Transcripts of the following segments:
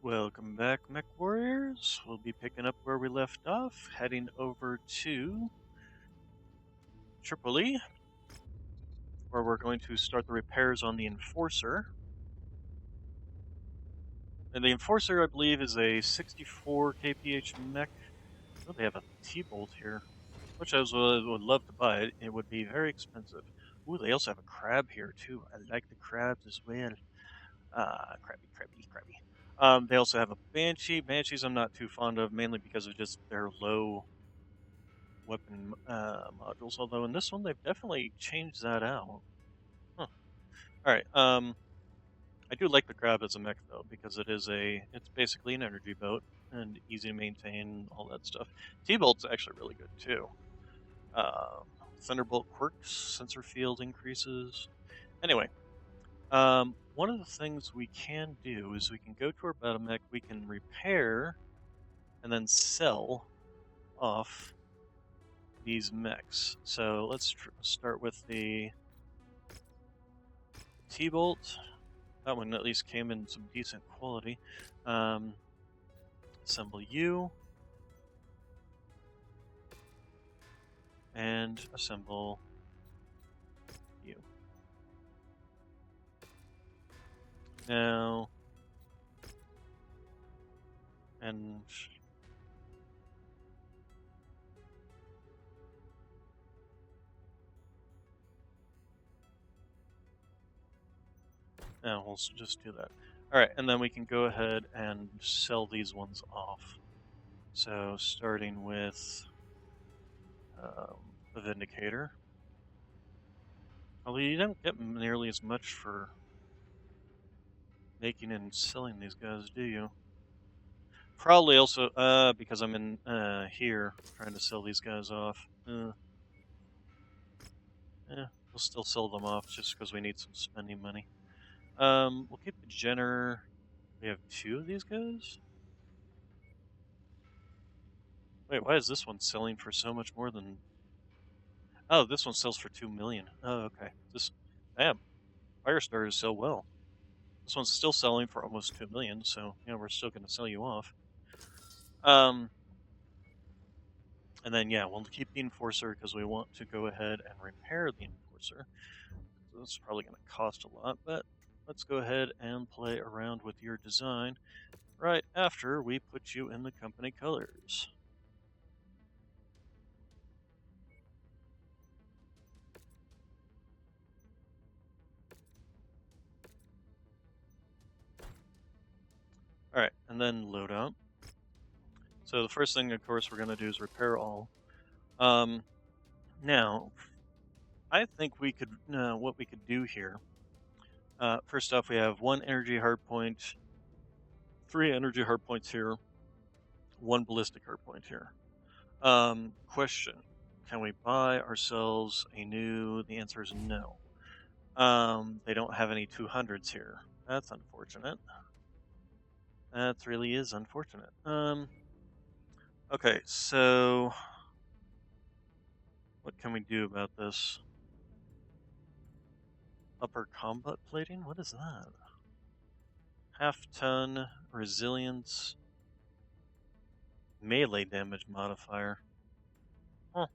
Welcome back, Mechwarriors. We'll be picking up where we left off, heading over to Tripoli, where we're going to start the repairs on the Enforcer. And the Enforcer, I believe, is a 64 kph mech. Oh, they have a T-bolt here, which I would love to buy it. It would be very expensive. Ooh, they also have a crab here, too. I like the crabs as well. Crabby. They also have a Banshee. Banshees I'm not too fond of, mainly because of just their low weapon modules, although in this one they've definitely changed that out. Huh. Alright, I do like the crab as a mech though, because it's basically an energy boat, and easy to maintain, all that stuff. T-Bolt's actually really good too. Thunderbolt quirks, sensor field increases. Anyway, one of the things we can do is we can go to our battle mech, we can repair, and then sell off these mechs. So let's start with the T-Bolt. That one at least came in some decent quality. Assemble you. And assemble you. Now, and now we'll just do that. Alright, and then we can go ahead and sell these ones off. So, starting with the Vindicator. Although you don't get nearly as much for making and selling these guys, do you? Probably also, because I'm in here trying to sell these guys off. We'll still sell them off just because we need some spending money. We'll keep the Jenner. We have 2 of these guys? Wait, why is this one selling for so much more than... Oh, this one sells for 2 million. Oh, okay. Damn, Firestarters sell well. This one's still selling for almost 2 million, so, we're still going to sell you off. And then, we'll keep the Enforcer because we want to go ahead and repair the Enforcer. So this is probably going to cost a lot, but let's go ahead and play around with your design right after we put you in the company colors. Alright, and then load up. So the first thing, of course, we're going to do is repair all. Now, I think we could, what we could do here, first off, we have 1 energy hardpoint, 3 energy hardpoints here, 1 ballistic hardpoint here. Question, can we buy ourselves a new, the answer is no. They don't have any 200s here. That's unfortunate. That really is unfortunate. Okay, so what can we do about this? Upper combat plating? What is that? Half-ton resilience melee damage modifier. Huh.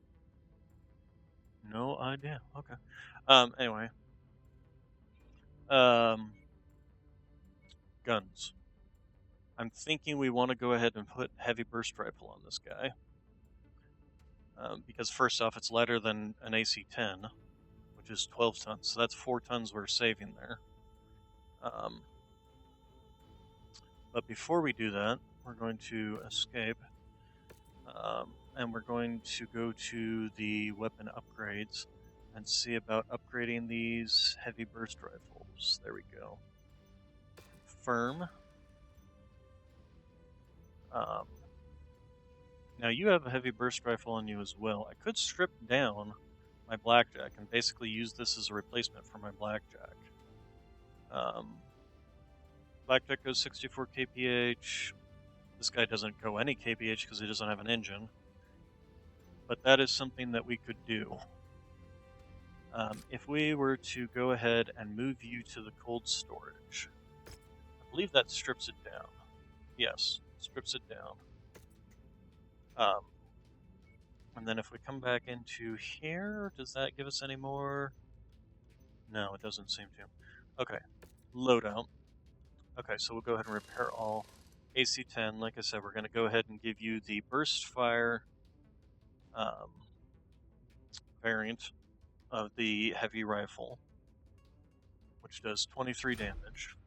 No idea. Okay. Anyway. Guns. I'm thinking we want to go ahead and put heavy burst rifle on this guy. Because first off, it's lighter than an AC-10, which is 12 tons. So that's 4 tons we're saving there. But before we do that, we're going to escape. And we're going to go to the weapon upgrades and see about upgrading these heavy burst rifles. There we go. Confirm. Now you have a heavy burst rifle on you as well. I could strip down my blackjack and basically use this as a replacement for my blackjack. Blackjack goes 64 kph. This guy doesn't go any kph because he doesn't have an engine. But that is something that we could do. If we were to go ahead and move you to the cold storage, I believe that strips it down. yes, strips it down. Um, and then if we come back into here, does that give us any more? No, it doesn't seem to. Okay, loadout. Okay, so we'll go ahead and repair all. AC-10, like I said, we're going to go ahead and give you the burst fire um, variant of the heavy rifle, which does 23 damage,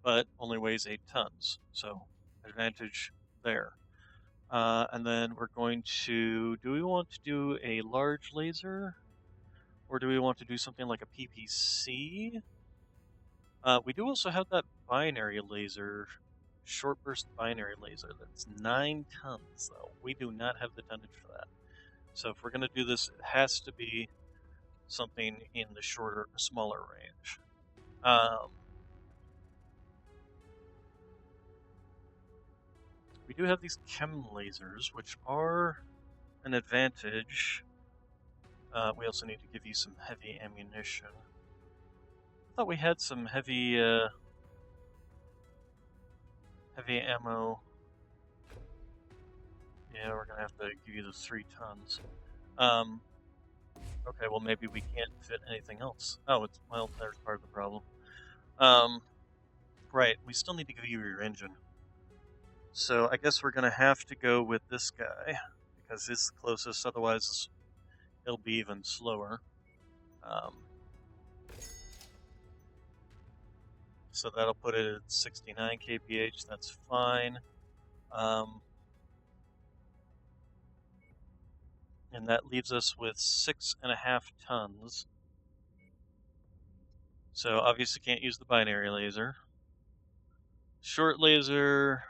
but only weighs 8 tons, so advantage there. And then we're going to, do we want to do a large laser, or do we want to do something like a PPC? We do also have that binary laser, short burst binary laser, that's 9 tons, though. We do not have the tonnage for that. So if we're going to do this, it has to be something in the shorter, smaller range. We do have these chem lasers, which are an advantage. We also need to give you some heavy ammunition. I thought we had some heavy ammo. Yeah, we're gonna have to give you the 3 tons. Okay, well maybe we can't fit anything else. Oh, well, there's part of the problem. Right, we still need to give you your engine. So I guess we're gonna have to go with this guy, because he's the closest, otherwise it'll be even slower. So that'll put it at 69 kph, that's fine. And that leaves us with 6.5 tons. So obviously can't use the binary laser. Short laser,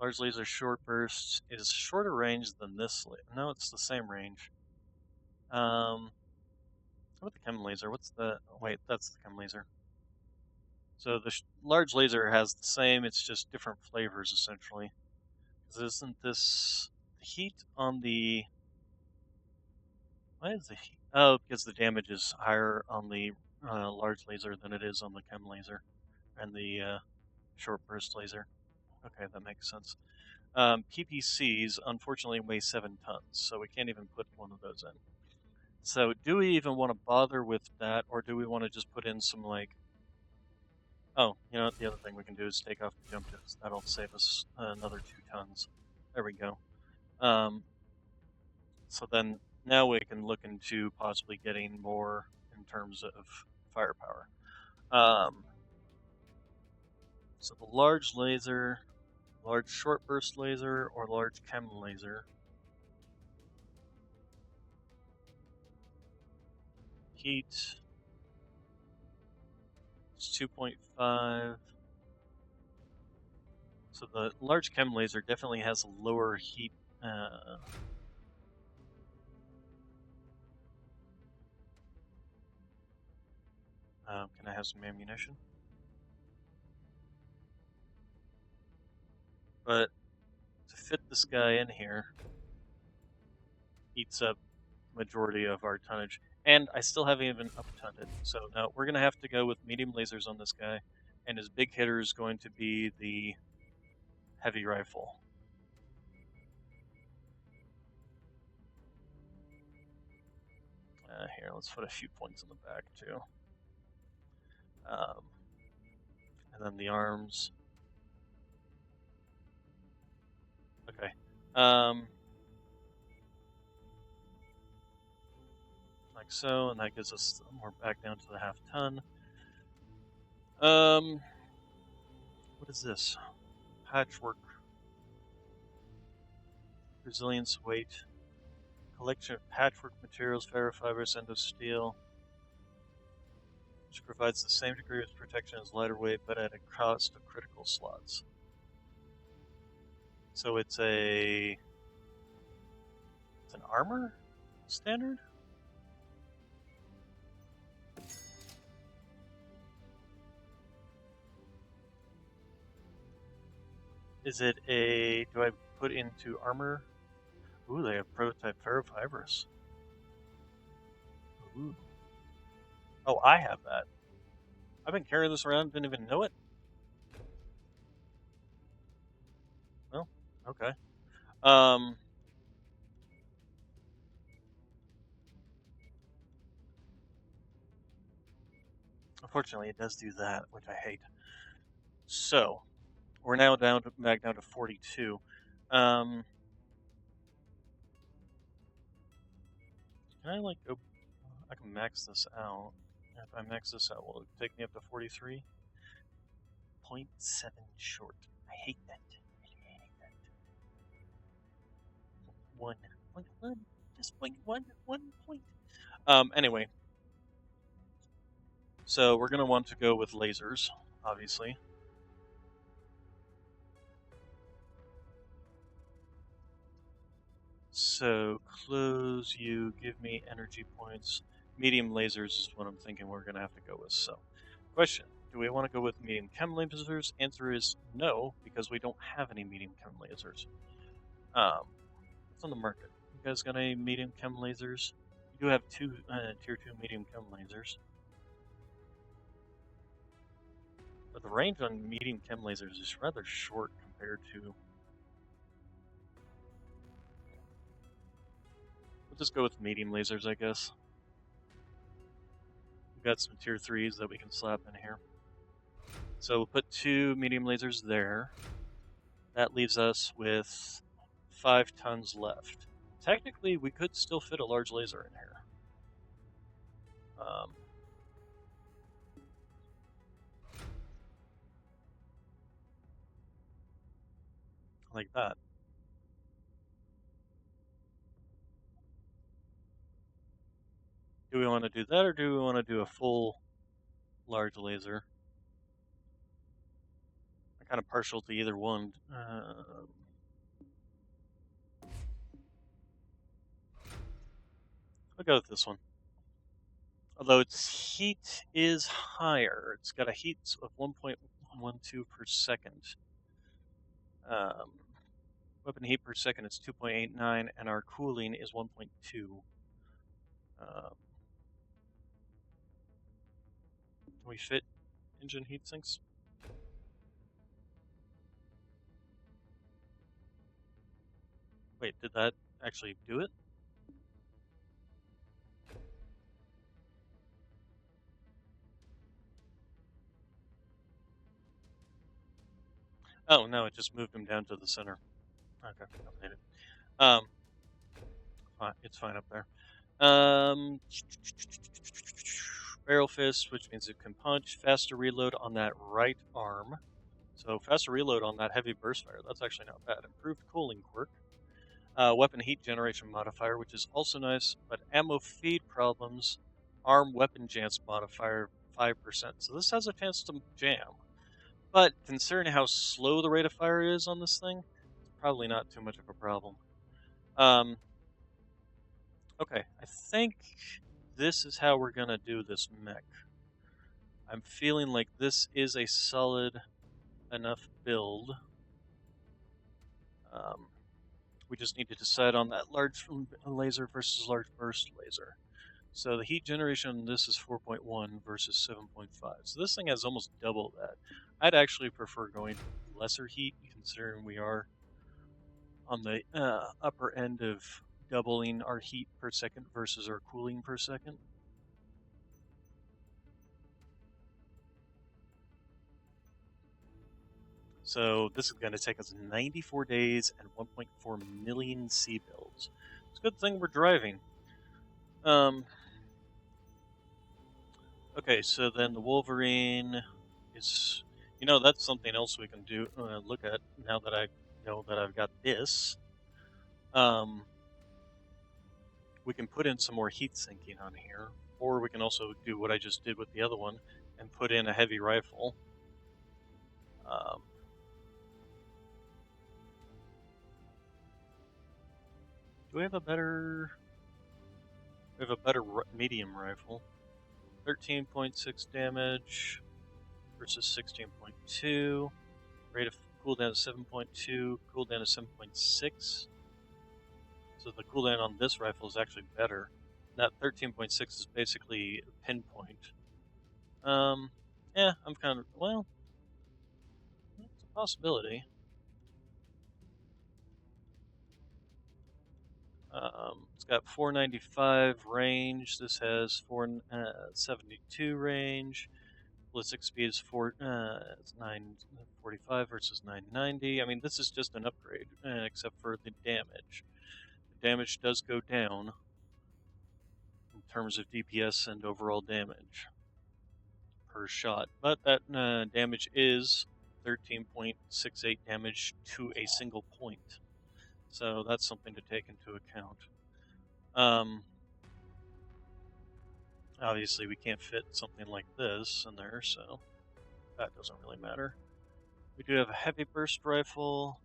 large laser short burst is shorter range than this. No, it's the same range. How about the chem laser? What's the, wait, that's the chem laser. So the large laser has the same, it's just different flavors essentially. Isn't this the heat on the, why is the heat? Oh, because the damage is higher on the large laser than it is on the chem laser and the short burst laser. Okay, that makes sense. PPCs unfortunately weigh 7 tons, so we can't even put one of those in. So do we even want to bother with that, or do we want to just put in some like, oh, you know what, the other thing we can do is take off the jump jets. That'll save us another 2 tons. There we go. So then now we can look into possibly getting more in terms of firepower. So the large laser, large short burst laser, or large chem laser. Heat is 2.5. So the large chem laser definitely has a lower heat. Can I have some ammunition? But to fit this guy in here, eats up majority of our tonnage. And I still haven't even up-tonned it. So now we're going to have to go with medium lasers on this guy. And his big hitter is going to be the heavy rifle. Here, let's put a few points in the back too. And then the arms. Okay. Like so, and that gives us more back down to the half ton. What is this? Patchwork. Resilience weight. Collection of patchwork materials, ferrofibers, endosteel, which provides the same degree of protection as lighter weight, but at a cost of critical slots. So it's an armor standard? Is it a, do I put into armor? Ooh, they have prototype ferrofibers. Ooh. Oh, I have that. I've been carrying this around, didn't even know it. Um, Unfortunately, it does do that, which I hate. So we're now back down to 42. Um, can I like go? I can max this out. If I max this out, will it take me up to 43.7 short? I hate that. I hate that. 1.1, just 0.1 point. Anyway, so we're gonna want to go with lasers, obviously. So close you, give me energy points. Medium lasers is what I'm thinking we're gonna have to go with. So, question: do we want to go with medium chem lasers? Answer is no, because we don't have any medium chem lasers. What's on the market? You guys got any medium chem lasers? You do have two tier 2 medium chem lasers. But the range on medium chem lasers is rather short compared to. We'll just go with medium lasers, I guess. We've got some tier 3s that we can slap in here. So we'll put 2 medium lasers there. That leaves us with 5 tons left. Technically, we could still fit a large laser in here. Like that. Do we want to do that, or do we want to do a full large laser? I'm kind of partial to either one. I'll go with this one. Although its heat is higher. It's got a heat of 1.12 per second. Um, weapon heat per second is 2.89, and our cooling is 1.2. Can we fit engine heat sinks? Wait, did that actually do it? Oh, no, it just moved him down to the center. Okay, updated. It's fine up there. Barrel fist, which means it can punch. Faster reload on that right arm. So faster reload on that heavy burst fire. That's actually not bad. Improved cooling quirk. Weapon heat generation modifier, which is also nice, but ammo feed problems. Arm weapon chance modifier 5%. So this has a chance to jam. But considering how slow the rate of fire is on this thing, it's probably not too much of a problem. Okay, I think this is how we're gonna do this mech. I'm feeling like this is a solid enough build. We just need to decide on that large laser versus large burst laser. So the heat generation on this is 4.1 versus 7.5. So this thing has almost double that. I'd actually prefer going lesser heat, considering we are on the upper end of doubling our heat per second versus our cooling per second. So this is going to take us 94 days and 1.4 million sea builds. It's a good thing we're driving. Okay, so then the Wolverine is, that's something else we can do. Look at now that I know that I've got this. We can put in some more heat sinking on here, or we can also do what I just did with the other one and put in a heavy rifle. Do we have a better? We have a better medium rifle. 13.6 damage versus 16.2. Rate of cooldown is 7.2. Cooldown is 7.6. So the cooldown on this rifle is actually better. That 13.6 is basically a pinpoint. Yeah, I'm kind of, well, it's a possibility. It's got 495 range. This has 472 range. Ballistic speed is it's 945 versus 990. I mean, this is just an upgrade, except for the damage. The damage does go down in terms of DPS and overall damage per shot, but that damage is 13.68 damage to a single point. So that's something to take into account. Obviously, we can't fit something like this in there, so that doesn't really matter. We do have a heavy burst rifle.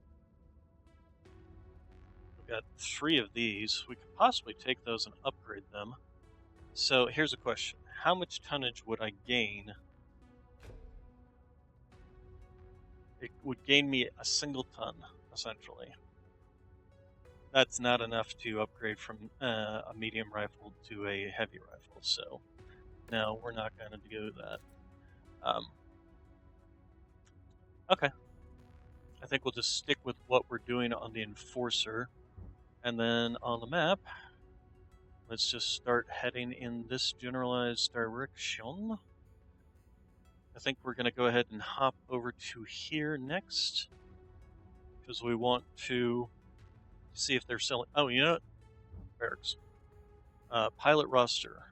We've got 3 of these. We could possibly take those and upgrade them. So here's a question. How much tonnage would I gain? It would gain me a single ton, essentially. That's not enough to upgrade from a medium rifle to a heavy rifle, so no, we're not going to do that. Okay. I think we'll just stick with what we're doing on the Enforcer. And then on the map, let's just start heading in this generalized direction. I think we're going to go ahead and hop over to here next, because we want to see if they're selling. Oh, you know what? Barracks. Pilot roster.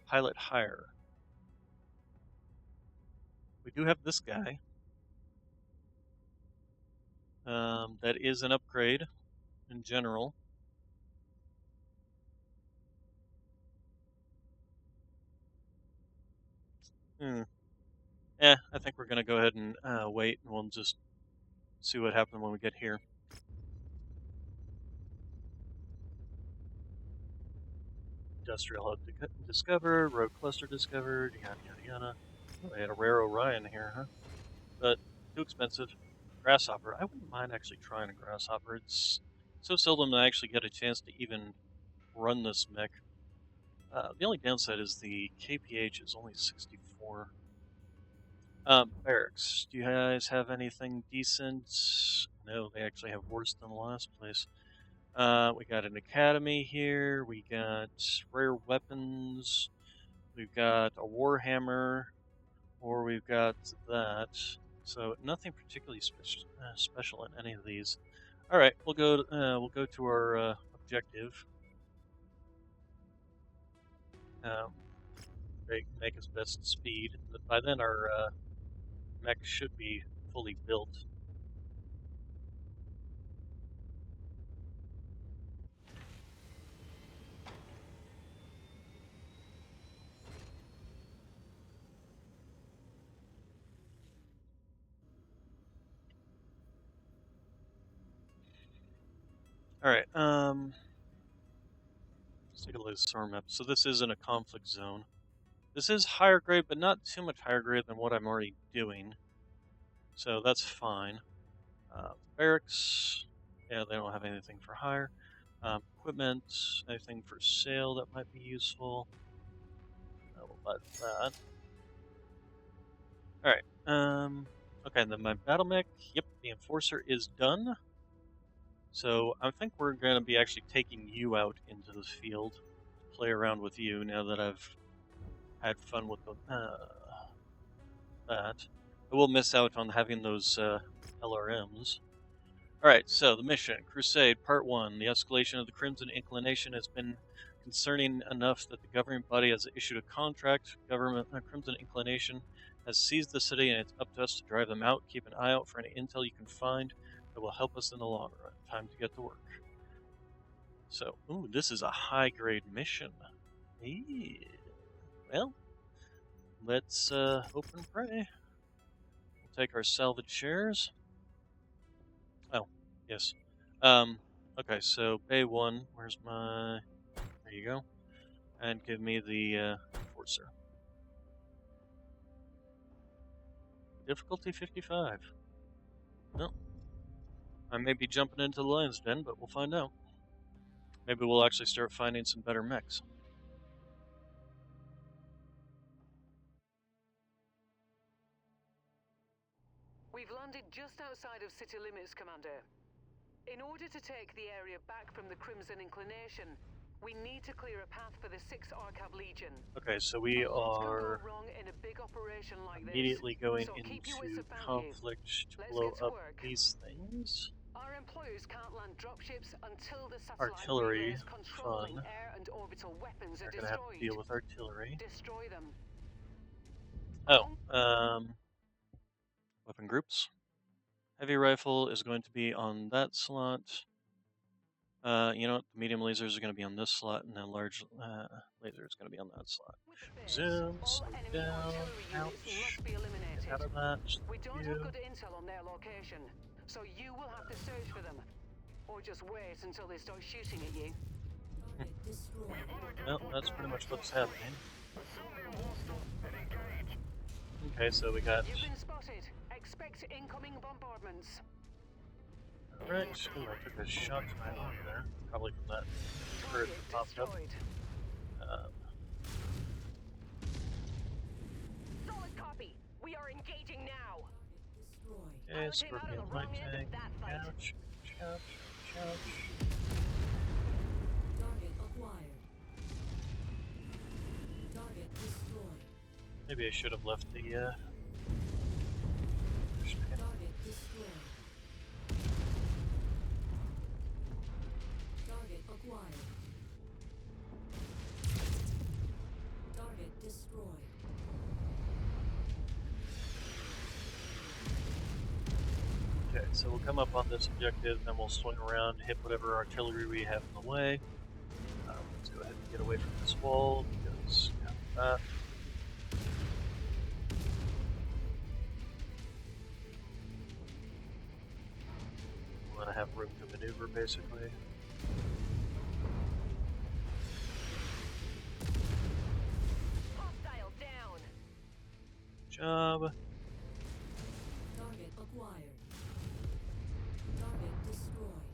Pilot hire. We do have this guy. That is an upgrade in general. I think we're going to go ahead and wait, and we'll just see what happens when we get here. Industrial hub discovered, road cluster discovered, yada yada yada. Oh, they had a rare Orion here, huh? But too expensive. Grasshopper. I wouldn't mind actually trying a grasshopper. It's so seldom I actually get a chance to even run this mech. The only downside is the KPH is only 64. Barracks. Do you guys have anything decent? No, they actually have worse than the last place. We got an academy here. We got rare weapons. We've got a warhammer, or we've got that. So nothing particularly special in any of these. All right, we'll go to our objective. Make his best speed. But by then, our mech should be fully built. All right. Let's take a look at the storm map. So this isn't a conflict zone. This is higher grade, but not too much higher grade than what I'm already doing. So that's fine. Barracks, yeah, they don't have anything for hire. Equipment, anything for sale that might be useful. We'll buy that. Alright, okay, and then my battle mech, yep, the Enforcer is done. So I think we're going to be actually taking you out into the field to play around with you now that I've had fun with that. I will miss out on having those LRMs. Alright, so the mission, Crusade, Part 1. The escalation of the Crimson Inclination has been concerning enough that the governing body has issued a contract. Crimson Inclination has seized the city, and it's up to us to drive them out. Keep an eye out for any intel you can find that will help us in the long run. Time to get to work. So, ooh, this is a high-grade mission. Well, let's hope and pray. We'll take our salvage shares. Oh, yes. Okay, so Bay 1, where's my... There you go. And give me the Enforcer. Difficulty 55. No. I may be jumping into the Lion's Den, but we'll find out. Maybe we'll actually start finding some better mechs. We've landed just outside of city limits, Commander. In order to take the area back from the Crimson Inclination, we need to clear a path for the 6th Arcav Legion. Okay, so we A lot can go are wrong in a big operation like immediately this, going so keep your wits into about you. conflict to Let's blow get to up work. these things. Our employers can't land dropships until the satellite Artillery, relays controlling fun. air and orbital weapons are We're gonna have to destroyed. deal with artillery. Destroy them. Oh, weapon groups. Heavy rifle is going to be on that slot. You know what? The medium lasers are going to be on this slot, and the large laser is going to be on that slot. Zoom, slow down. Ouch. Get out of that. We don't have good intel on their location, so you will have to search for them. Or just wait until they start shooting at you. Well, that's pretty much what's happening. Okay, so we got... You've been spotted. Expect incoming bombardments. Alright, ooh, I took a shot to my arm there. Probably from that turret that popped up. Solid copy. We are engaging now. Okay, Scorpion light tank. Ouch, ouch, ouch. Target acquired. Target destroyed. Maybe I should have left the Target destroyed. Target acquired. Target destroyed. Okay, so we'll come up on this objective, then we'll swing around, hit whatever artillery we have in the way. Let's go ahead and get away from this wall, because that. We want to have room to maneuver, basically. Hostile down. Job. Target acquired. Target destroyed.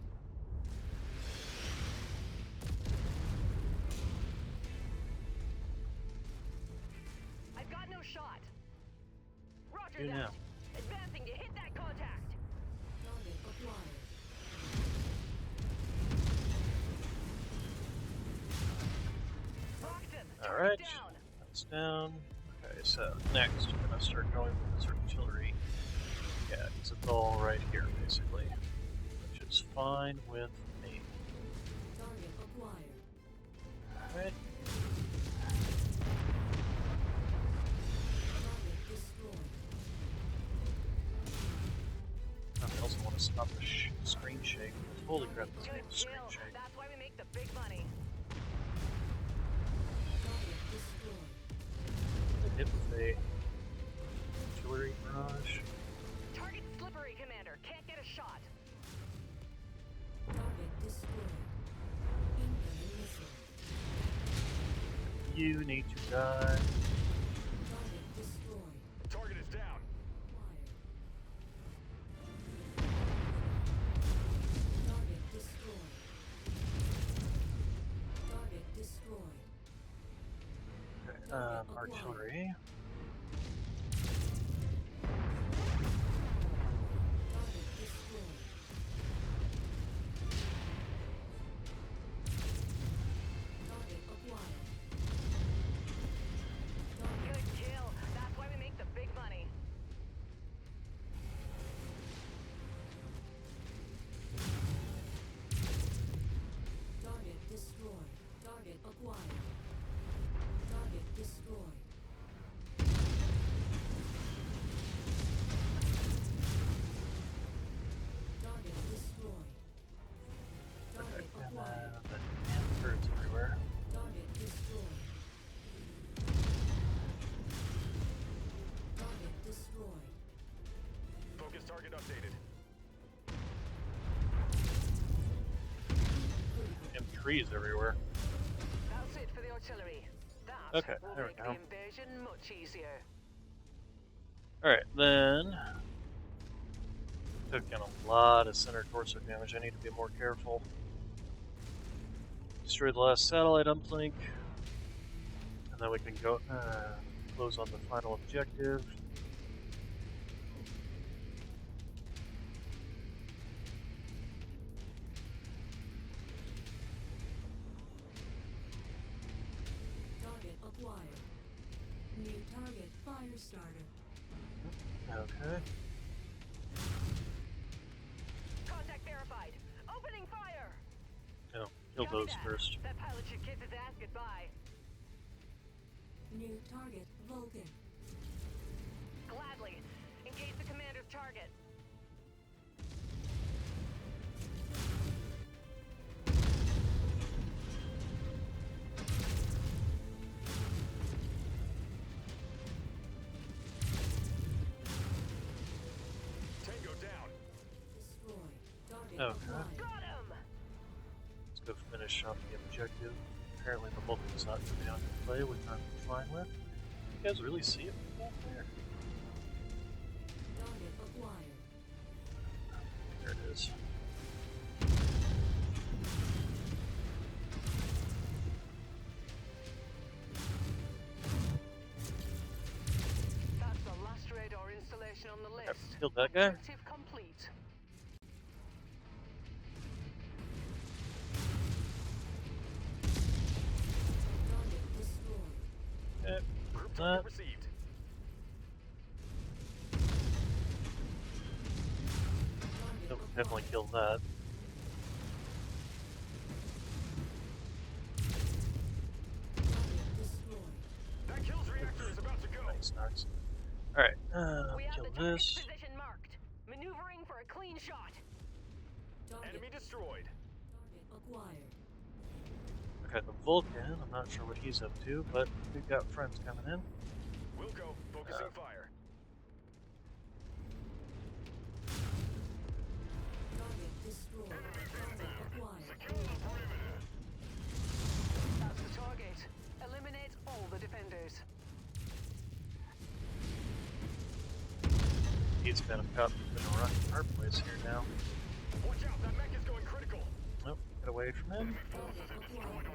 I've got no shot. Roger Do that. now. Advancing to hit that contact. Target acquired. Roxton, Alright, down. that's down. Okay, so next we're going to start going with this artillery. Yeah, because it's all right here, basically. Which is fine with me. Target acquired. Alright. Target destroyed. I also want to stop the screen shake. Holy crap, this game is screen shake. That's why we make the big money. Target destroyed. Hit with a artillery barrage. Target slippery, Commander. Can't get a shot. Target destroyed. Incoming missile. You need to die. Target destroyed. Target is down. Acquired. Target destroyed. Target destroyed. Artillery. Target destroyed. Target acquired. Target Good kill. That's why we make the big money. Target destroyed. Target acquired. Target destroyed. Target destroyed. Target acquired. The turrets everywhere. Target destroyed. Target destroyed. Focus target updated. And trees everywhere. That's it for the artillery. That Okay, will there we make go. the invasion much easier. Alright, then. Took in a lot of center torso damage. I need to be more careful. Destroy the last satellite uplink. And then we can go close on the final objective. starter. Okay. Contact verified. Opening fire! Oh, kill Copy those that. first. That pilot should kiss his ass goodbye. New target Vulcan. Gladly. Engage the commander's target. Tango down. Destroyed. Target Okay. acquired. Got him! Let's go finish off the objective. Apparently the Vulcan's not coming out to play, which I'm fine with. You guys really see it from back there? Target acquired. There it is. That's the last radar installation on the list. Killed that guy? Objective complete. Target destroyed. Okay, Group that. target received. Target Oh, acquired. definitely killed that. Target destroyed. That kills reactor is about to go. Nice, nice. Alright, We have kill the target's this. position marked. Maneuvering for a clean shot. Target Enemy destroyed. acquired. Okay, the Vulcan, I'm not sure what he's up to, but we've got friends coming in. Wilco, focusing fire. Target destroyed. Target acquired. That's the target. Eliminate all the defenders. He's kind of caught between a rock and a hard place here now. Watch out, that mech is going critical. Nope, get away from him. Target acquired.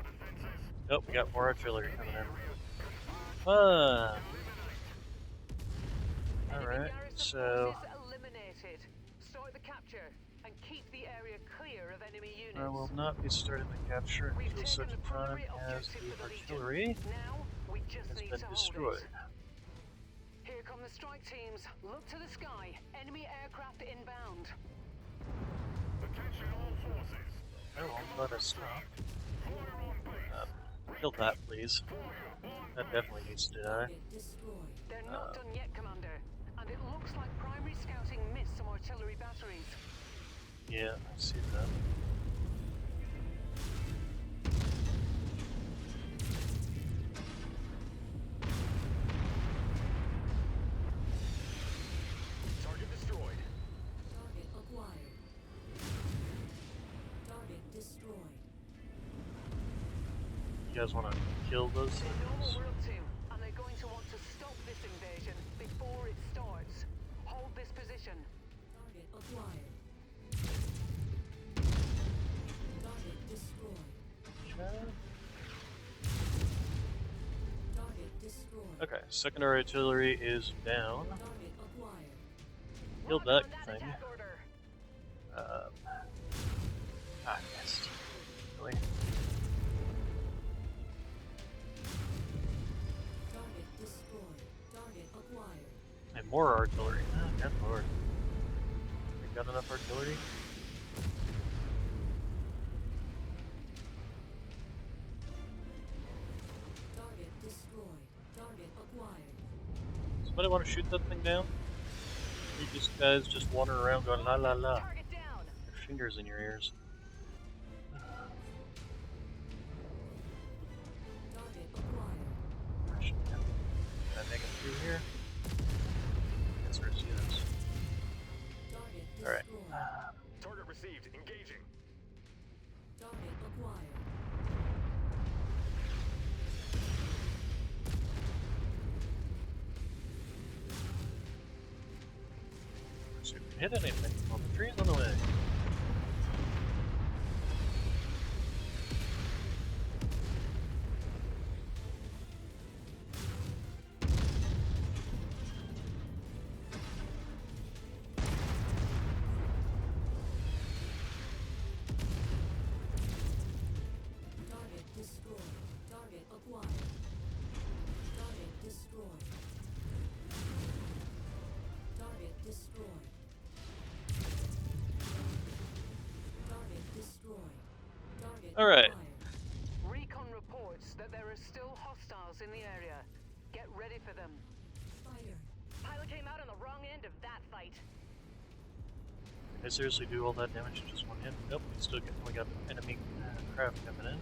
Nope, we got more artillery coming in. Fun! Enemy Alright, garrison so forces eliminated. Start the capture and keep the area clear of enemy units. I will not be starting the capture We've until taken such the time primary as objective the for the Legion. artillery Now we just has need been to destroyed. hold it. Here come the strike teams. Look to the sky. Enemy aircraft inbound. Attention all forces. I won't let us stop. Kill that, please. That definitely needs to die. Target destroyed. They're not done yet, Commander. And it looks like primary scouting missed some artillery batteries. Yeah, I see that. Target destroyed. Target acquired. Target destroyed. You guys want to kill those They know what things? we're up to, and they're going to want to stop this invasion before it starts. Hold this position. Target acquired. Target destroyed. Okay. Target destroyed. Okay, secondary artillery is down. Target acquired. Killed Roger that on thing. attack order. I missed. Really? Target destroyed. Target acquired. And more artillery. Ah, good lord. We got enough artillery? Target destroyed. Target acquired. Somebody want to shoot that thing down? You just guys just wander around going la la la. Target down. Your fingers in your ears. Target acquired. Can I make it through here? Yes, there's units. Target Alright. destroyed. Target received. Engaging. Target acquired. See if we can hit anything. Well, the tree's on the way. Target destroyed. Target acquired. Target destroyed. All right. acquired. Recon reports that there are still hostiles in the area. Get ready for them. Fire. Pilot came out on the wrong end of that fight. I seriously do all that damage in just one hit? Nope, we got an enemy craft coming in.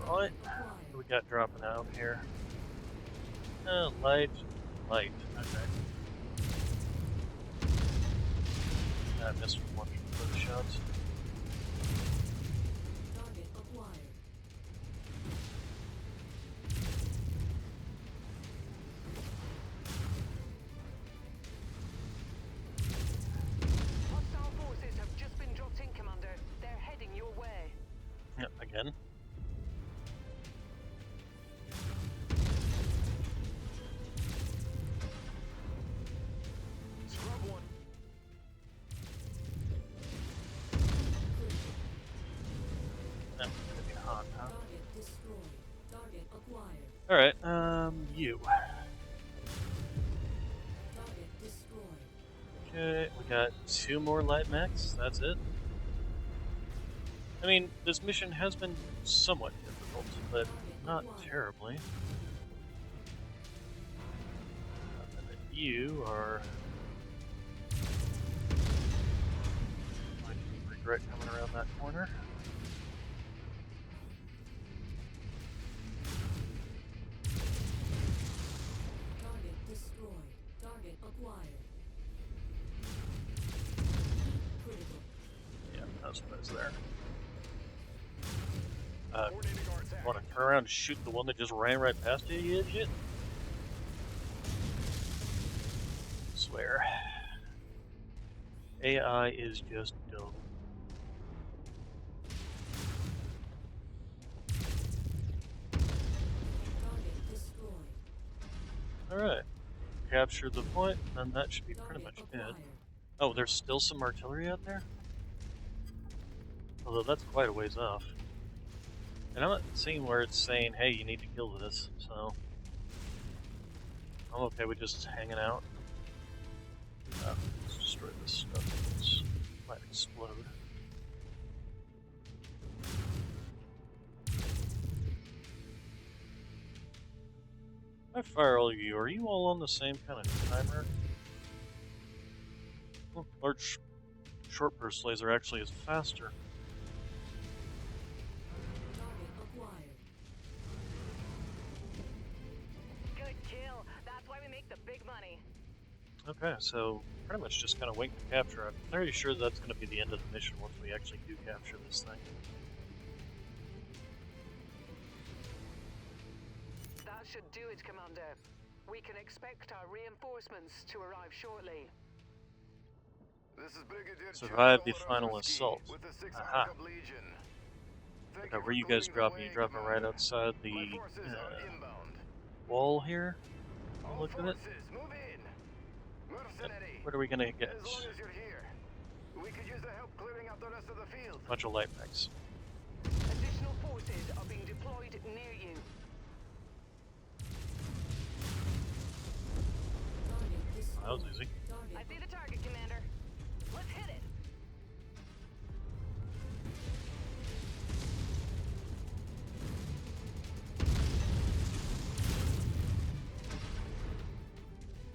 Alright, what do we got dropping out here? Light. Okay. I missed one of the shots. Target acquired. Hostile forces have just been dropped in, Commander. They're heading your way. Yep, again. Scrub one. That's gonna be hot, huh? Target destroyed. Target acquired. Alright, you. Target destroyed. Okay, we got 2 more light mechs, that's it. I mean, this mission has been somewhat difficult, but not terribly. And then you are going to regret coming around that corner. Target destroyed. Target acquired. Critical. Yeah, that's what is there. Coordinating our attack. Want to turn around and shoot the one that just ran right past you, you idiot? Swear. AI is just dumb. Target destroyed. Alright. Capture the point, and that should be pretty much Target it. acquired. Oh, there's still some artillery out there? Although that's quite a ways off. And I'm not seeing where it's saying, hey, you need to kill this, so I'm okay with just hanging out. Let's destroy this stuff. It might explode. I fire all of you. Are you all on the same kind of timer? Well, large short burst laser actually is faster. Target acquired. Good kill. That's why we make the big money. Okay, so pretty much just kind of wait to capture it. I'm pretty sure that's going to be the end of the mission once we actually do capture this thing. That should do it, Commander. We can expect our reinforcements to arrive shortly. This is Brigadier Survive the General final Rosky assault. with the 6th Aha. Arcab Legion. Thank Okay, you where for you guys clearing the dropping? You way, dropping right Commander. outside the My forces are inbound. wall here? All Look at it. forces, move in. Mercenary. What are we gonna get? As long as you're here, we could use the help clearing out the rest of the field. Bunch of light mechs. Additional forces are being deployed near you. Target destroyed. That was easy. I Target see the target, Commander. Let's hit it.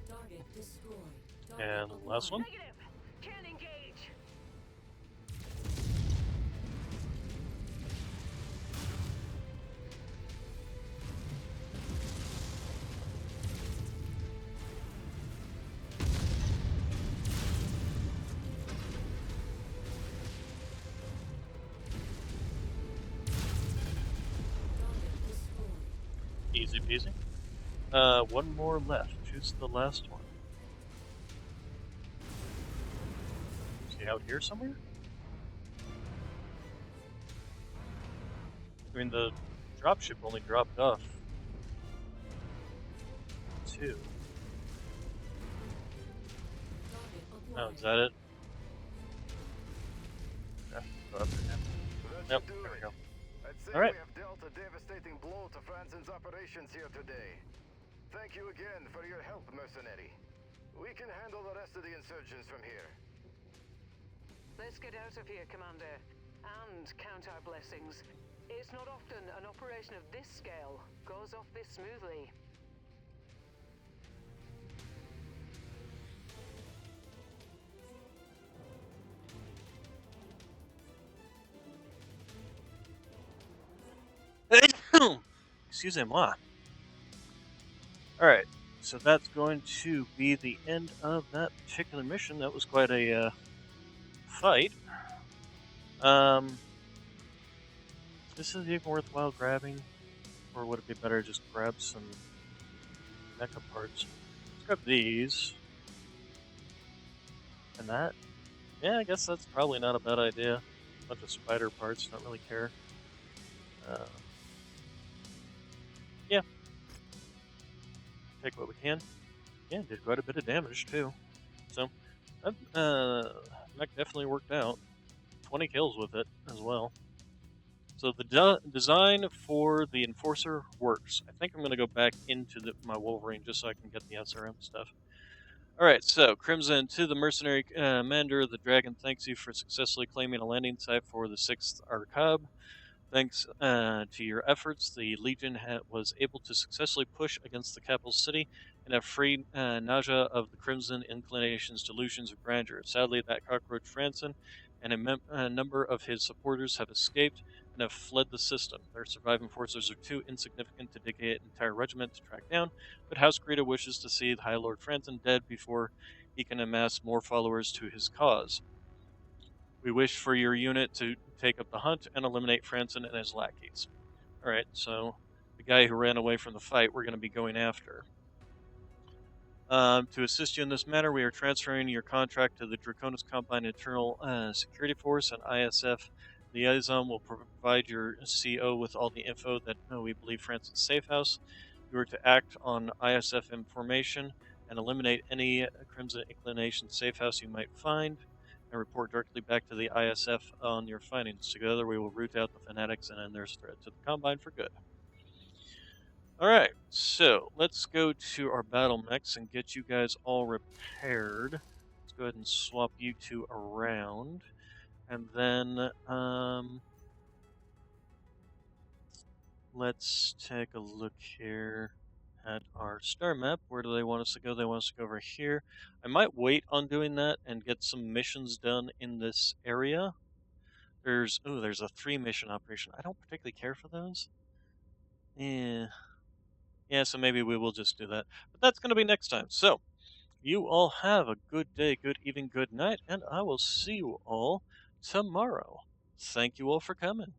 Target destroyed. And the last one? Negative. Can't engage. Target destroyed. Easy peasy. One more left. Who's the last one? Is he out here somewhere? I mean, the dropship only dropped off 2. Target Oh, acquired. is that it? Yeah, go after him. That Yep, should do there we it. go. I'd say All right. we have dealt a devastating blow to Franzen's operations here today. Thank you again for your help, mercenary. We can handle the rest of the insurgents from here. Let's get out of here, Commander. and count our blessings. It's not often an operation of this scale goes off this smoothly. Excusez-moi. All right, so that's going to be the end of that particular mission. That was quite a fight. Um, this is even worthwhile grabbing, or would it be better to just grab some mecha parts? Let's grab these and that. Yeah, I guess that's probably not a bad idea. A bunch of spider parts, don't really care. Uh, yeah, take what we can. Yeah, did quite a bit of damage too. So that mech definitely worked out. 20 kills with it as well. So the design for the Enforcer works. I think I'm going to go back into my Wolverine just so I can get the SRM stuff. All right, so Crimson to the mercenary commander. The dragon thanks you for successfully claiming a landing site for the 6th Arcab. Thanks to your efforts, the Legion was able to successfully push against the capital city and have freed Naja of the Crimson Inclination's delusions of grandeur. Sadly, that cockroach Franson and a number of his supporters have escaped and have fled the system. Their surviving forces are too insignificant to dedicate an entire regiment to track down, but House Greta wishes to see the High Lord Franson dead before he can amass more followers to his cause. We wish for your unit to take up the hunt and eliminate Franson and his lackeys. Alright, so the guy who ran away from the fight we're going to be going after. To assist you in this matter, we are transferring your contract to the Draconis Combine Internal Security Force, and ISF Liaison will provide your CO with all the info that we believe Franson's safe house. You are to act on ISF information and eliminate any Crimson Inclination safe house you might find, and report directly back to the ISF on your findings. Together, we will root out the fanatics and end their threat to the Combine for good. Alright, so let's go to our battle mechs and get you guys all repaired. Let's go ahead and swap you two around. And then, let's take a look here at our star map. Where do they want us to go? They want us to go over here. I might wait on doing that and get some missions done in this area. There's a 3-mission operation. I don't particularly care for those. Yeah, so maybe we will just do that. But that's going to be next time. So, you all have a good day, good evening, good night, and I will see you all tomorrow. Thank you all for coming.